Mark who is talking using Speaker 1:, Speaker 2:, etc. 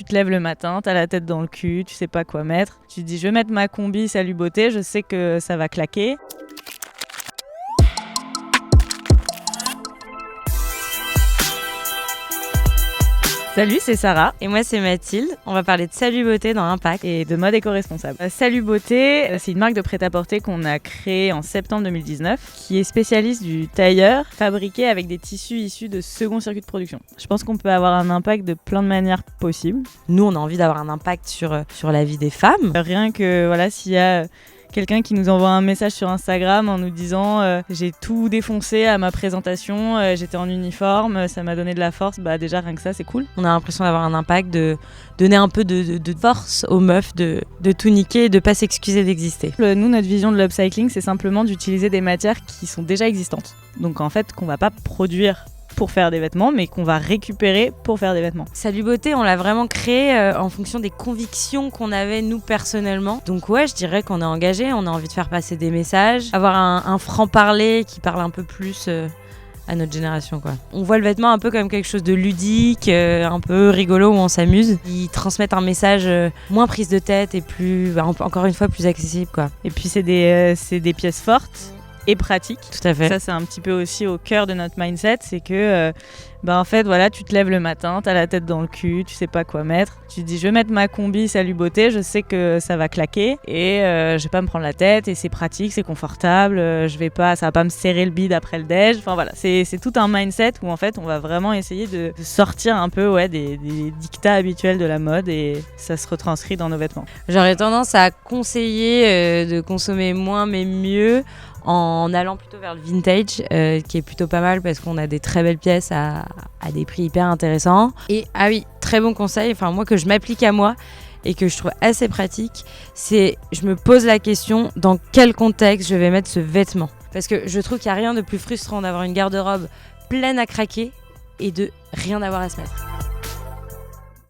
Speaker 1: tu te lèves le matin, t'as la tête dans le cul, tu sais pas quoi mettre. Tu te dis je vais mettre ma combi Salut Beauté, je sais que ça va claquer. Salut, c'est Sarah.
Speaker 2: Et moi, c'est Mathilde. On va parler de Salut Beauté dans Impact.
Speaker 1: Et de mode éco-responsable. Salut Beauté, c'est une marque de prêt-à-porter qu'on a créée en septembre 2019, qui est spécialiste du tailleur, fabriqué avec des tissus issus de second circuit de production. Je pense qu'on peut avoir un impact de plein de manières possibles.
Speaker 2: Nous, on a envie d'avoir un impact sur la vie des femmes.
Speaker 1: Rien que, voilà, s'il y a quelqu'un qui nous envoie un message sur Instagram en nous disant j'ai tout défoncé à ma présentation, j'étais en uniforme, ça m'a donné de la force, bah déjà rien que ça c'est cool.
Speaker 2: On a l'impression d'avoir un impact, de donner un peu de force aux meufs, de tout niquer et de pas s'excuser d'exister.
Speaker 1: Nous, notre vision de l'upcycling, c'est simplement d'utiliser des matières qui sont déjà existantes. Donc en fait qu'on va pas produire pour faire des vêtements, mais qu'on va récupérer pour faire des vêtements.
Speaker 2: Salut Beauté, on l'a vraiment créé en fonction des convictions qu'on avait nous personnellement. Donc ouais, je dirais qu'on est engagé, on a envie de faire passer des messages, avoir un franc-parler qui parle un peu plus à notre génération, quoi. On voit le vêtement un peu comme quelque chose de ludique, un peu rigolo où on s'amuse. Ils transmettent un message moins prise de tête et plus, encore une fois, plus accessible, quoi.
Speaker 1: Et puis c'est des pièces fortes et pratique.
Speaker 2: Tout à fait.
Speaker 1: Ça, c'est un petit peu aussi au cœur de notre mindset, c'est que en fait, voilà, tu te lèves le matin, t'as la tête dans le cul, tu sais pas quoi mettre. Tu te dis, je vais mettre ma combi Salut Beauté, je sais que ça va claquer et je vais pas me prendre la tête et c'est pratique, c'est confortable, ça va pas me serrer le bide après le déj. Enfin voilà, c'est tout un mindset où en fait, on va vraiment essayer de sortir un peu des dictats habituels de la mode et ça se retranscrit dans nos vêtements.
Speaker 2: J'aurais tendance à conseiller de consommer moins mais mieux, en allant plutôt vers le vintage, qui est plutôt pas mal parce qu'on a des très belles pièces à des prix hyper intéressants. Et ah oui, très bon conseil, enfin moi que je m'applique à moi et que je trouve assez pratique, c'est je me pose la question dans quel contexte je vais mettre ce vêtement. Parce que je trouve qu'il n'y a rien de plus frustrant d'avoir une garde-robe pleine à craquer et de rien avoir à se mettre.